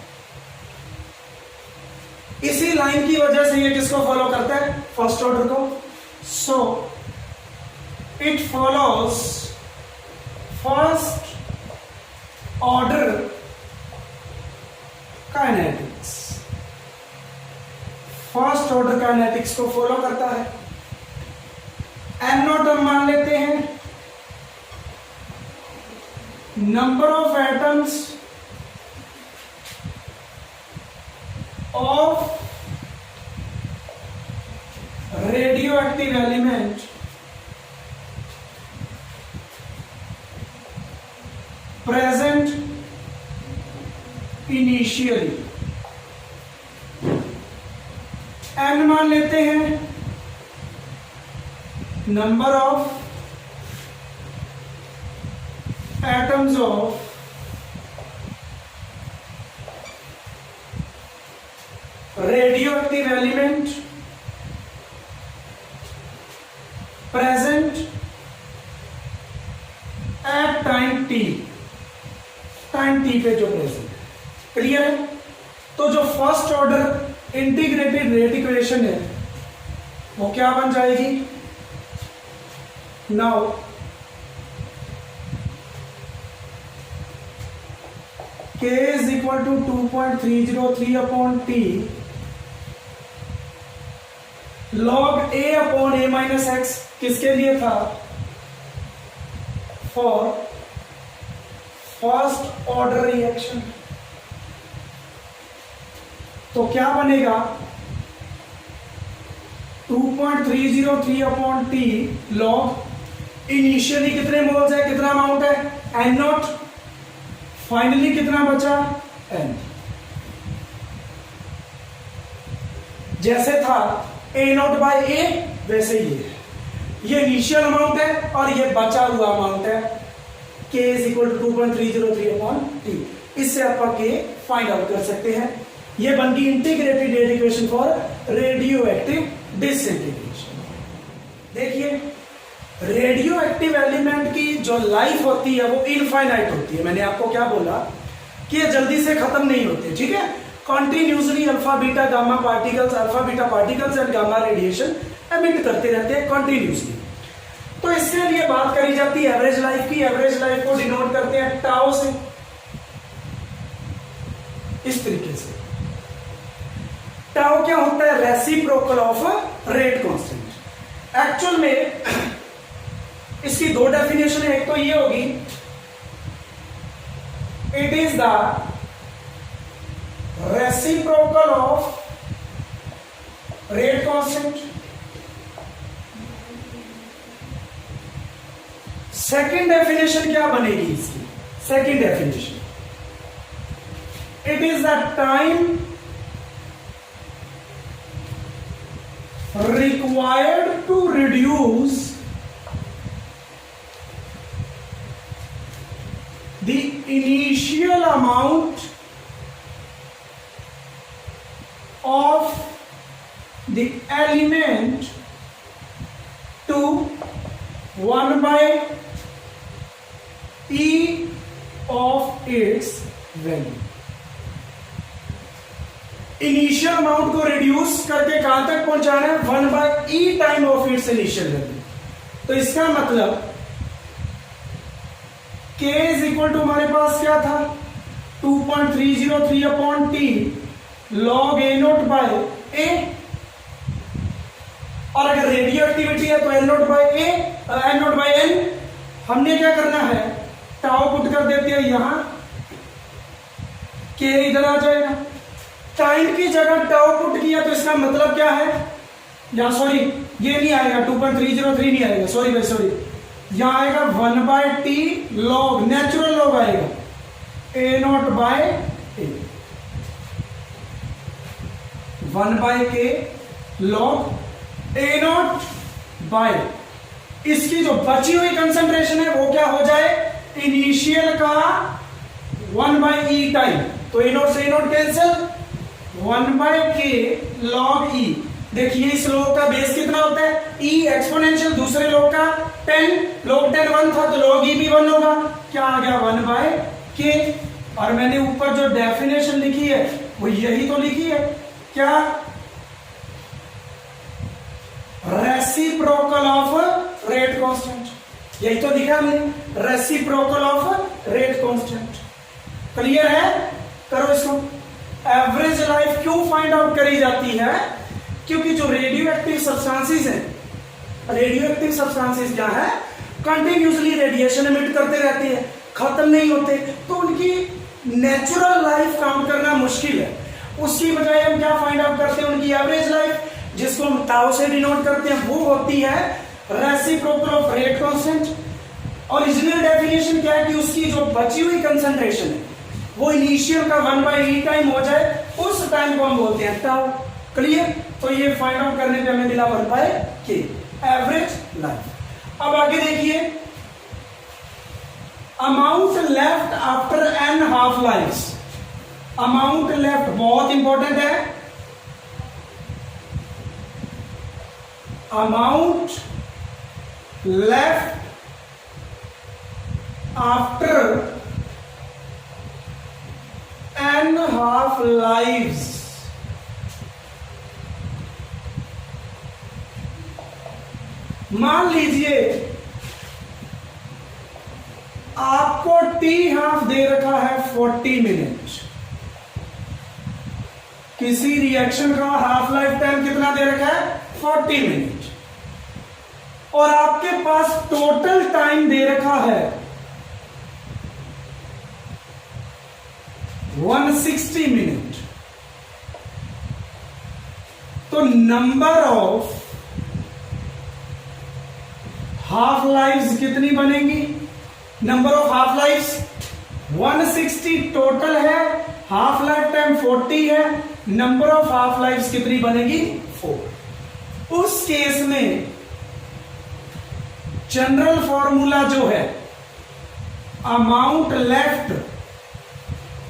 इसी लाइन की वजह से ये किसको फॉलो करता है, फर्स्ट ऑर्डर को। So it follows first order kinetics, first order kinetics को फॉलो करता है। एम नॉट हम मान लेते हैं, number of atoms of radioactive element present initially, n मान लेते हैं, number of atoms of radioactive element present at time t, time t पे जो प्रेजेंट। क्लियर है? तो जो first order integrated rate equation है वो क्या बन जाएगी, now K is equal to 2.303 upon T log A upon A minus X किसके लिए था, फॉर फर्स्ट ऑर्डर रिएक्शन। तो क्या बनेगा, 2.303 अपॉन T लॉग इनिशियली कितने मोल्स है, कितना अमाउंट है, एन नॉट, फाइनली कितना बचा, एन। जैसे था ए नॉट बाय ए वैसे ही है, ये इनिशियल अमाउंट है और ये बचा हुआ अमाउंट है, K is equal to 2.303 upon T. इससे आप के फाइंड आउट कर सकते हैं। ये बन गई integrated rate equation for radio active disintegration. देखिए रेडियो एक्टिव एलिमेंट की जो लाइफ होती है वो इनफाइनाइट होती है। मैंने आपको क्या बोला कि ये जल्दी से खत्म नहीं होते, ठीक है। Continuously alpha beta gamma particles and gamma radiation emit करते रहते हैं कॉन्टिन्यूसली। तो इसके लिए बात करी जाती है एवरेज लाइफ की। एवरेज लाइफ को डिनोट करते हैं टाउ से, इस तरीके से। टाउ क्या होता है? Reciprocal of rate constant. Actual में इसकी दो डेफिनेशन है। एक तो ये होगी, it is the reciprocal of rate constant. Second definition क्या बनेगी इसकी? Second definition, it is the time required to reduce the initial amount of the element to 1 by E of its value। Initial amount को reduce करके कहां तक पहुंचाना है? 1 by E time of its initial value. तो इसका मतलब k is equal to हमारे पास क्या था? 2.303 अपॉन टी लॉग ए नोट बाय ए, और अगर रेडियो एक्टिविटी है तो एल नोट बाय ए, एन नोट बाय एन। हमने क्या करना है? टाउ पुट कर देते हैं यहां, k इधर आ जाएगा। टाइम की जगह टाउ पुट किया तो इसका मतलब क्या है? या सॉरी, ये नहीं आएगा, 2.303 नहीं आएगा, सॉरी भाई सॉरी, यहां आएगा 1 by T log, natural log आएगा A not by A, 1 by K log A not by, इसकी जो बची हुई कंसंट्रेशन है वो क्या हो जाए? इनिशियल का 1 बाय ई टाइम, तो ए नॉट से ए not cancel, 1 by K log ई। देखिए इस लॉग का बेस कितना होता है? e एक्सपोनेंशियल, दूसरे लॉग का 10, लॉग 10 1 था तो लॉग ई भी 1 होगा। क्या आ गया? 1 बाय के। और मैंने ऊपर जो डेफिनेशन लिखी है वो यही तो लिखी है, क्या? रेसिप्रोकल ऑफ रेट कांस्टेंट, यही तो लिखा हमने, reciprocal of rate constant. Clear है? करो इसको। एवरेज लाइफ क्यों फाइंड आउट करी जाती है? क्योंकि जो रेडियो एक्टिव सब्सटेंसेस हैं, रेडियो एक्टिव सब्सटेंसेस क्या है? कंटिन्यूसली रेडिएशन एमिट करते रहते हैं, खत्म नहीं होते, तो उनकी नेचुरल लाइफ काउंट करना मुश्किल है। उसकी बजाय हम क्या फाइंड आउट करते हैं? उनकी एवरेज लाइफ, जिसको हम टाउ से डिनोट करते हैं, वो होती है reciprocal of rate constant. Original definition क्या है? कि उसकी जो बची हुई कंसंट्रेशन है वो इनिशियल का 1 बाई ई टाइम हो जाए, उस टाइम को हम बोलते हैं टाउ। क्लियर? तो ये फाइंड आउट करने पे हमें मिला 1 बाय के, एवरेज लाइफ। अब आगे देखिए, amount left after n half lifes. Amount left बहुत इंपॉर्टेंट है। Amount left after n half lives. मान लीजिए आपको टी हाफ दे रखा है 40 मिनट, किसी रिएक्शन का हाफ लाइफ टाइम कितना दे रखा है? 40 मिनट, और आपके पास टोटल टाइम दे रखा है 160 मिनट। तो नंबर ऑफ हाफ लाइव्स कितनी बनेंगी? Number of half lives 160 total है, हाफ लाइफ टाइम 40 है, नंबर ऑफ हाफ लाइव्स कितनी बनेगी? 4। उस केस में जनरल फॉर्मूला जो है अमाउंट लेफ्ट,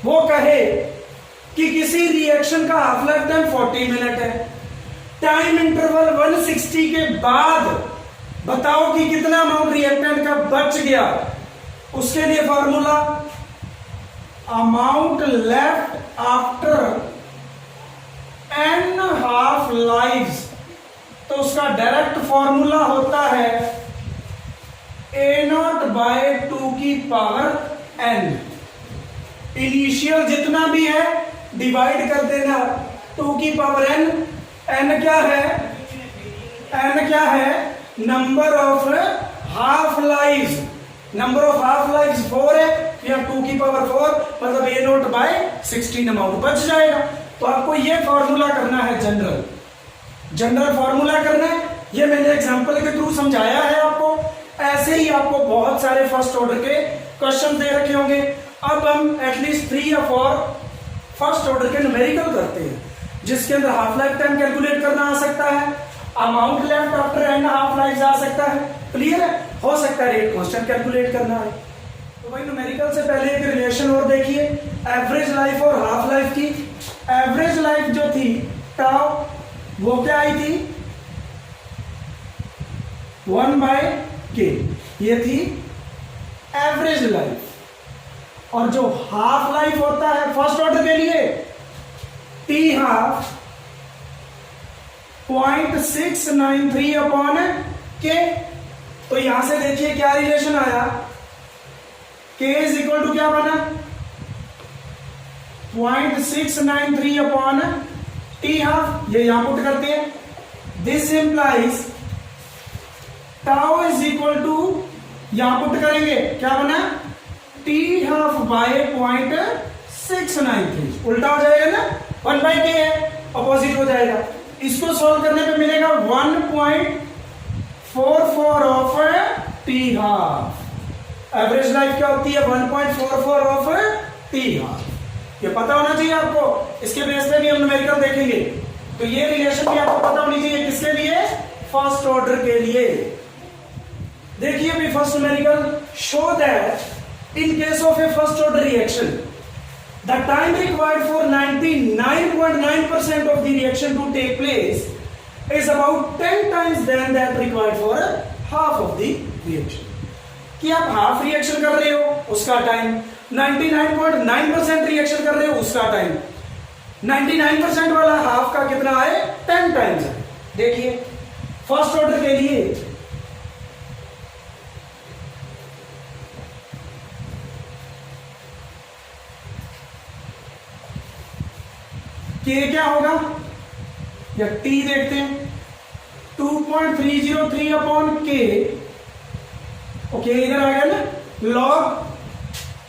वो कहे कि किसी रिएक्शन का हाफ लाइफ टाइम 40 मिनट है, टाइम इंटरवल 160 के बाद बताओ कि कितना अमाउंट रिएक्टेंट का बच गया। उसके लिए फॉर्मूला अमाउंट लेफ्ट आफ्टर तो उसका डायरेक्ट फॉर्मूला होता है a0 बाय 2 की पावर n। इनिशियल जितना भी है डिवाइड कर देना 2 की पावर n। n क्या है? n क्या है? Number of half life. Number of half life 4 है, या 2 की पावर 4 मतलब a0 बाय 16 अमाउंट बच जाएगा। तो आपको ये फॉर्मूला करना है, जनरल फॉर्मूला करना है। ये मैंने एग्जांपल के थ्रू समझाया है आपको। ऐसे ही आपको बहुत सारे फर्स्ट ऑर्डर के क्वेश्चन दे रखे होंगे। अब हम एटलीस्ट 3 या 4 फर्स्ट ऑर्डर के न्यूमेरिकल करते हैं, जिसके अंदर हाफ लाइफ टाइम कैलकुलेट करना आ सकता है, amount left after and half life आ सकता है, क्लियर है? हो सकता है रेट कांस्टेंट कैलकुलेट करना है। तो भाई न्यूमेरिकल से पहले एक रिलेशन और देखिए, एवरेज लाइफ और हाफ लाइफ की। एवरेज लाइफ जो थी टाउ, वो क्या आई थी? 1/k, ये थी एवरेज लाइफ। और जो हाफ लाइफ होता है फर्स्ट ऑर्डर के लिए, टी हाफ 0.693 अपॉन के। तो यहां से देखिए क्या रिलेशन आया, k इज इक्वल टू क्या बना? 0.693 अपॉन टी हाफ। ये यहां पुट करते हैं। This implies tau is equal to, यहां पुट करेंगे क्या बना? T half by 0.693। उल्टा हो जाएगा ना, 1/k है, अपोजिट हो जाएगा। इसको सॉल्व करने पे मिलेगा 1.44 of T half. Average life क्या होती है? 1.44 ऑफ टी हाफ। ये पता होना चाहिए आपको, इसके बेस पे भी हम न्यूमेरिकल देखेंगे। तो ये रिलेशन भी आपको पता होनी चाहिए, किसके लिए? फर्स्ट ऑर्डर के लिए। देखिए अभी first numerical, show that in case of A first order reaction the time required for 99.9% of the reaction to take place is about 10 times than that required for half of the reaction। कि आप half reaction कर रहे हो उसका time, 99.9% reaction कर रहे हो उसका टाइम, 99% वाला हाफ का कितना है? 10 टाइम्स है। देखिए फर्स्ट ऑर्डर के लिए K क्या होगा, या T देखते हैं, 2.303 अपॉन K। ओके इधर आ गया ना, लॉग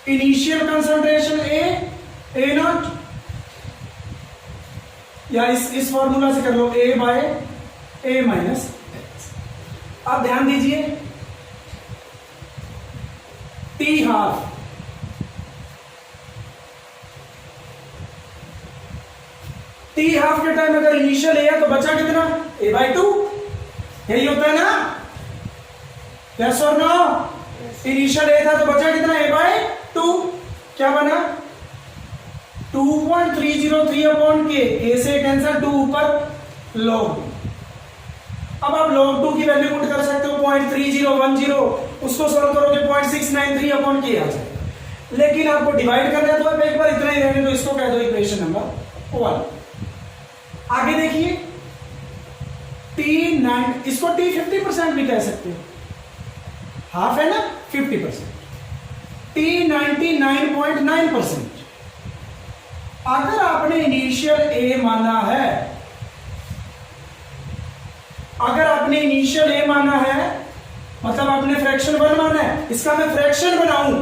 इनिशियल कंसंट्रेशन A0, या इस फॉर्मूला से कर लो A बाय A माइनस। अब ध्यान दीजिए T हाफ, टी हाफ के टाइम अगर इनिशियल ए है तो बचा कितना? A/2। यही होता है ना, यस और नो? इनिशियल ए था तो बचा कितना? A/2। क्या बना? 2.303 अपॉन के, ए से कैंसर, 2 ऊपर log। अब आप log 2 की वैल्यू पुट कर सकते हो 0.3010, उसको सॉल्व करोगे 0.693 अपॉन के आ जाएगा। लेकिन आपको डिवाइड करना है तो आप एक बार इतना ही रहने दो, इसको कह दो इक्वेशन नंबर 1। आगे देखिए T9, इसको T50% भी कह सकते हो, हाफ है ना 50%। T99.9%। अगर आपने इनिशियल ए माना है, अगर आपने इनिशियल ए माना है मतलब आपने फ्रैक्शन 1 माना है, इसका मैं फ्रैक्शन बनाऊं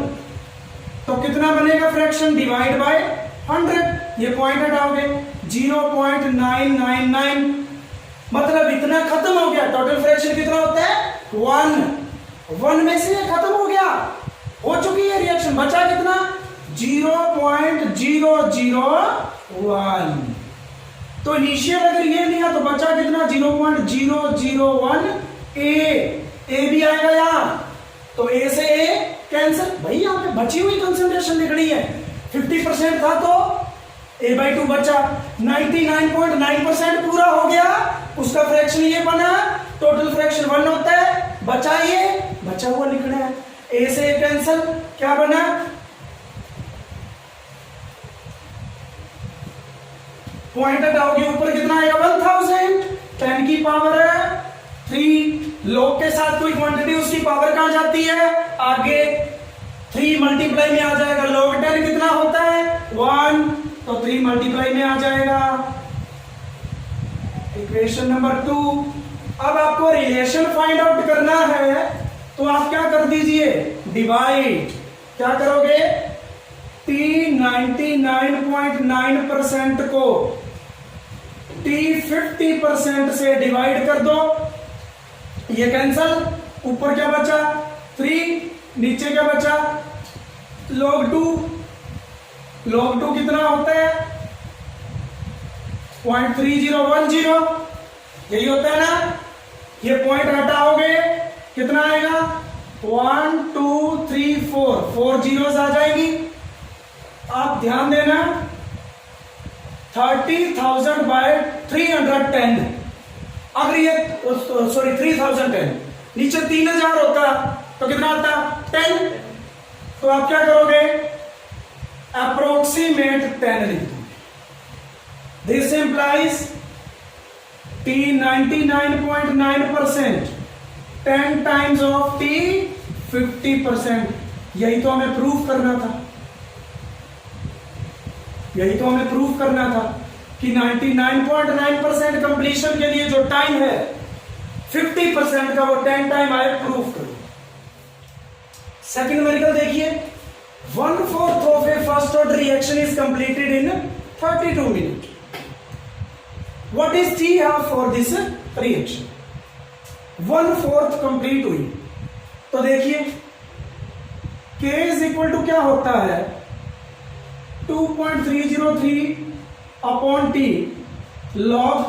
तो कितना बनेगा फ्रैक्शन? Divide by 100। ये पॉइंट हटाओगे 0.999, मतलब इतना खत्म हो गया। टोटल फ्रैक्शन कितना होता है? 1 में से खत्म हो गया, हो चुकी है रिएक्शन। बचा कितना? 0.001। तो इनिशियल अगर ये लिया तो बचा कितना? 0.001 ए भी आएगा यहां, तो ए से ए कैंसिल। भाई यहां पे बची हुई कंसंट्रेशन लिखनी है। 50% था तो A/2 बचा, 99.9% पूरा हो गया, उसका फ्रैक्शन ये बना। टोटल फ्रैक्शन 1 होता है, बचा ये, बचा हुआ लिखना है। ए से ए कैंसिल, क्या बना? पॉइंट हटाओगे ऊपर कितना आएगा? 1000, 10 की पावर log के साथ कोई क्वांटिटी उसकी पावर कहां जाती है, आगे 3 मल्टीप्लाई में आ जाएगा। log 10 कितना होता है 1, तो 3 मल्टीप्लाई में आ जाएगा। Equation number 2। अब आपको रिलेशन फाइंड आउट करना है तो आप क्या कर दीजिए, डिवाइड। क्या करोगे, T 99.9% को T 50% से डिवाइड कर दो, ये कैंसल, ऊपर क्या बचा 3, नीचे क्या बचा log 2। log 2 कितना होता है 0.3010, यही होता है ना। ये पॉइंट हटाओगे कितना आएगा 1 2 3 4 जीरोस आ जाएगी। आप ध्यान देना 30,000 बाय 310, अगर ये सॉरी 3010 नीचे 3000 होता तो कितना आता 10, तो आप क्या करोगे अप्रोक्सीमेट 10 लिख दोगे। This implies T 99.9% 10 times of T 50%। यही तो हमें प्रूफ करना था, यही तो हमें प्रूफ करना था कि 99.9% कंप्लीशन के लिए जो टाइम है 50% का वो 10 टाइम आए, प्रूफ करो। सेकंड न्यूमेरिकल देखिए, 1/4 of A first order reaction is completed in 32 minute. What is T half for this reaction? 1/4 complete हुई, तो देखिए K इज इक्वल टू क्या होता है 2.303 upon T log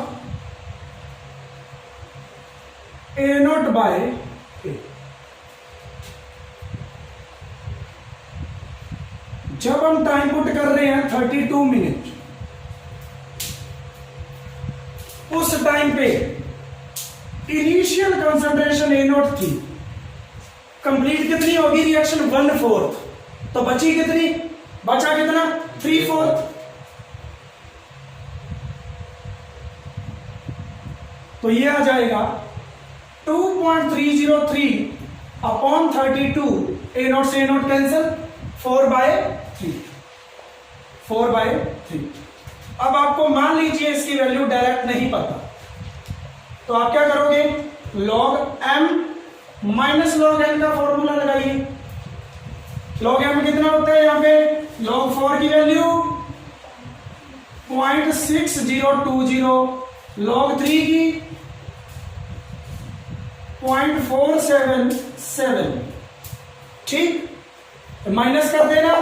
A0 by A। जब हम टाइम पुट कर रहे हैं 32 मिनट, उस टाइम पे इनिशियल कंसंट्रेशन A0 थी, कंप्लीट कितनी होगी रिएक्शन 1/4, तो बची कितनी, बचा कितना 3/4। तो ये आ जाएगा 2.303 अपॉन 32, A0 से A0 कैंसिल, 4/3। अब आपको मान लीजिए इसकी वैल्यू डायरेक्ट नहीं पता, तो आप क्या करोगे log m minus log n का फॉर्मूला लगाइए। log m कितना होता है यहां पे, log 4 की वैल्यू 0.6020, log 3 की 0.477। ठीक, माइनस कर देना,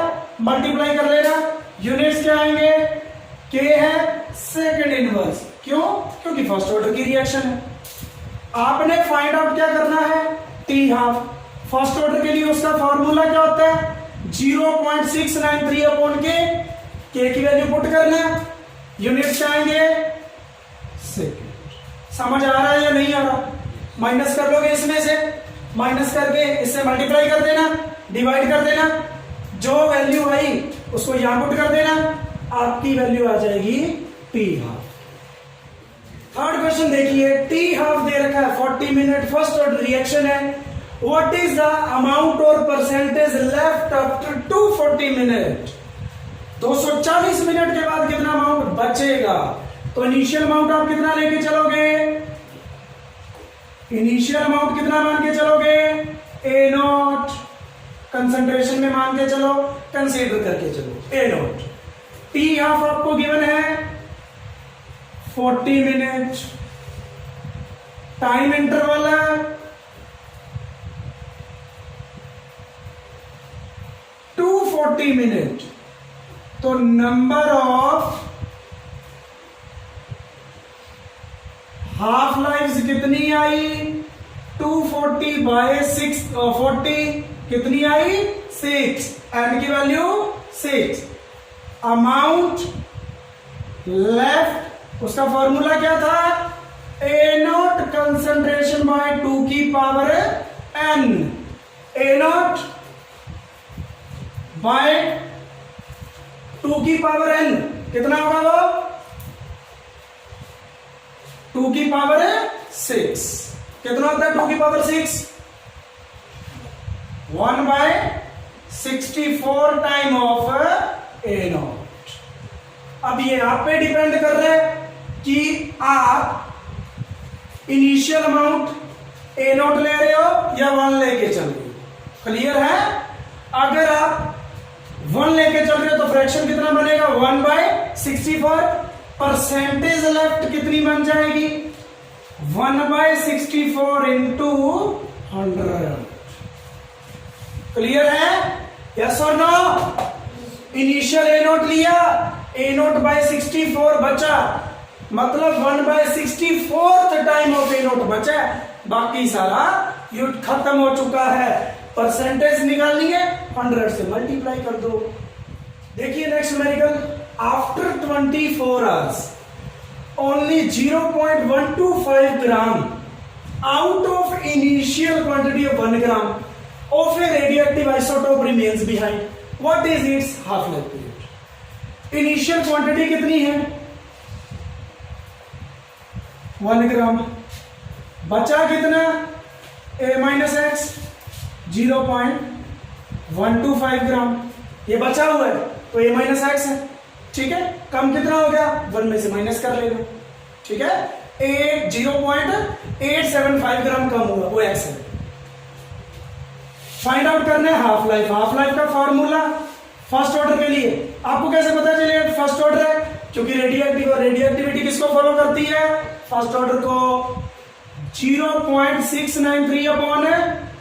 मल्टीप्लाई कर लेना, यूनिट्स क्या आएंगे, K है सेकंड इनवर्स, क्यों, क्योंकि फर्स्ट ऑर्डर की रिएक्शन है। आपने फाइंड आउट क्या करना है T हाफ, फर्स्ट ऑर्डर के लिए उसका फॉर्मूला क्या होता है 0.693 अपॉन K की वैल्यू पुट करना, यूनिट्स आएंगे सेकंड। समझ आ रहा है या नहीं आ रहा, माइनस कर लोगे इसमें से, माइनस करके इससे मल्टीप्लाई कर देना, डिवाइड कर देना, जो वैल्यू आई उसको यहां पुट कर देना, आपकी वैल्यू आ जाएगी T हाफ। थर्ड क्वेश्चन देखिए, T हाफ दे रखा है 40 मिनट, फर्स्ट ऑर्डर रिएक्शन है। व्हाट इज द अमाउंट और percentage left after 240 minute, 240 minute के बाद कितना अमाउंट बचेगा। तो इनिशियल अमाउंट आप कितना लेके चलोगे, इनिशियल अमाउंट कितना मान के चलोगे A0, कंसंट्रेशन में मान के चलो, कंसीडर करके चलो A0। T हाफ आपको गिवन है 40 मिनट, टाइम इंटरवल है 240 मिनट, तो नंबर ऑफ हाफ लाइफ कितनी आई 240/640 कितनी आई 6, एन की वैल्यू 6। अमाउंट लेफ्ट, उसका फॉर्मूला क्या था A0 कंसंट्रेशन बाय 2 की पावर n, A0 बाय 2 की पावर n कितना होगा वो 2 की पावर 6। कितना होता है 2 की power 6? 1/64 time of A not. अब ये आप पे डिपेंड कर रहा है कि आप इनिशियल अमाउंट ए नॉट ले रहे हो या 1 लेके चल रहे हो। क्लियर है? अगर आप 1 लेके चल रहे हो तो फ्रैक्शन कितना बनेगा? 1/64। परसेंटेज लेफ्ट कितनी बन जाएगी? 1/64 इंटू 100। क्लियर है? यस और नो? इनिशियल ए नोट लिया, ए नोट बाय 64 बचा, मतलब 1/64 टाइम ऑफ ए नोट बचा, बाकी सारा यूट खत्म हो चुका है। परसेंटेज निकालनी है, 100 से मल्टीप्लाई कर दो। देखिए next numerical, after 24 hours only 0.125 gram out of initial quantity of 1 gram of a radioactive isotope remains behind. What is its half-life period? Initial quantity कितनी है? 1 ग्राम। बचा कितना? a माइनस एक्स 0.125 ग्राम। ये बचा हुआ है तो a माइनस एक्स है, ठीक है। कम कितना हो गया? 1 में से माइनस कर लेना, ठीक है। 0.875 ग्राम कम हुआ, वो एक्स है। फाइंड आउट करना है हाफ लाइफ। हाफ लाइफ का फॉर्मूला फर्स्ट ऑर्डर के लिए आपको कैसे पता चलेगा फर्स्ट ऑर्डर है? क्योंकि रेडियोएक्टिव और रेडियोएक्टिविटी किसको फॉलो करती है? फर्स्ट ऑर्डर को। 0.693 अपॉन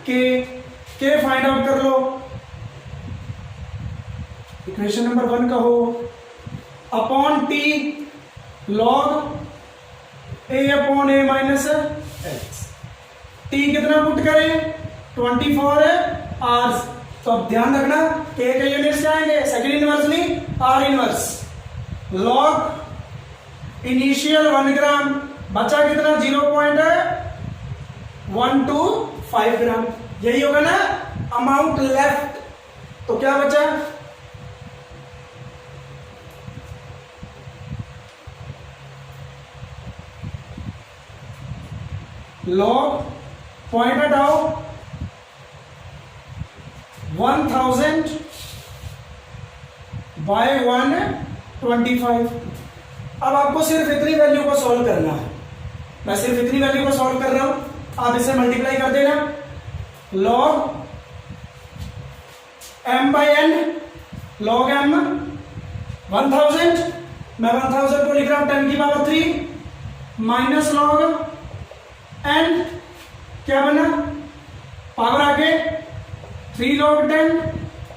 के फाइंड आउट कर लो। इक्वेशन नंबर 1 कहो, अपॉन टी लॉग ए अपॉन ए माइनस एक्स। टी कितना पुट करें? 24 आवर्स। तो अब ध्यान रखना के यूनिट्स क्या आएंगे? सेकेंड इनवर्स नहीं, आर इनवर्स। लॉग इनिशियल 1 ग्राम, बचा कितना? 0.125 ग्राम। यही होगा ना अमाउंट लेफ्ट। तो क्या बचा? लॉग पॉइंट हटाओ 1000 बाय 125। अब आपको सिर्फ इतनी वैल्यू को सॉल्व करना है। मैं सिर्फ इतनी वैल्यू को सॉल्व कर रहा हूं, आप इसे मल्टीप्लाई कर देना। Log m by n, log m 1000, मैं 1000 को लिख रहा हूं 10 की पावर 3 माइनस लॉग n, क्या बना? पावर आगे 3 log 10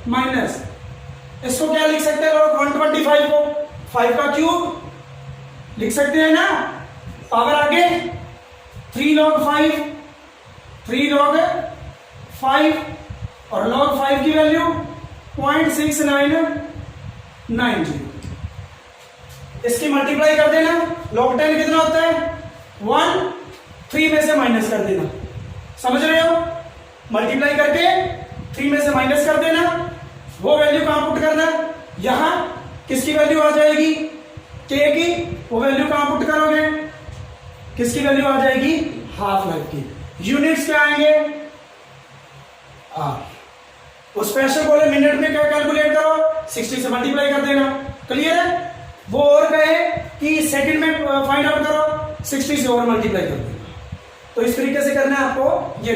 माइनस, इसको क्या लिख सकते हैं? log 125 को 5 का क्यूब लिख सकते हैं ना। पावर आगे 3 log 5, 3 log 5 और log 5 की वैल्यू 0.6990। इसकी मल्टीप्लाई कर देना। log 10 कितना होता है? 1, 3 में से माइनस कर देना। समझ रहे हो? मल्टीप्लाई करके 3 में से माइनस कर देना। वो वैल्यू कहां पुट करना? यहां किसकी वैल्यू आ जाएगी? के की। वो वैल्यू कहां पुट करोगे? किसकी वैल्यू आ जाएगी? हाफ लाइफ की। यूनिट्स क्या आएंगे? आर। वो स्पेशल बोले मिनट में क्या कैलकुलेट करो? 60 से मल्टीप्लाई कर देना। क्लियर है? वो और कहे कि सेकंड में फाइंड आउट करो, 60 से और मल्टीप्लाई कर देना। तो इस तरीके से करना है आपको ये।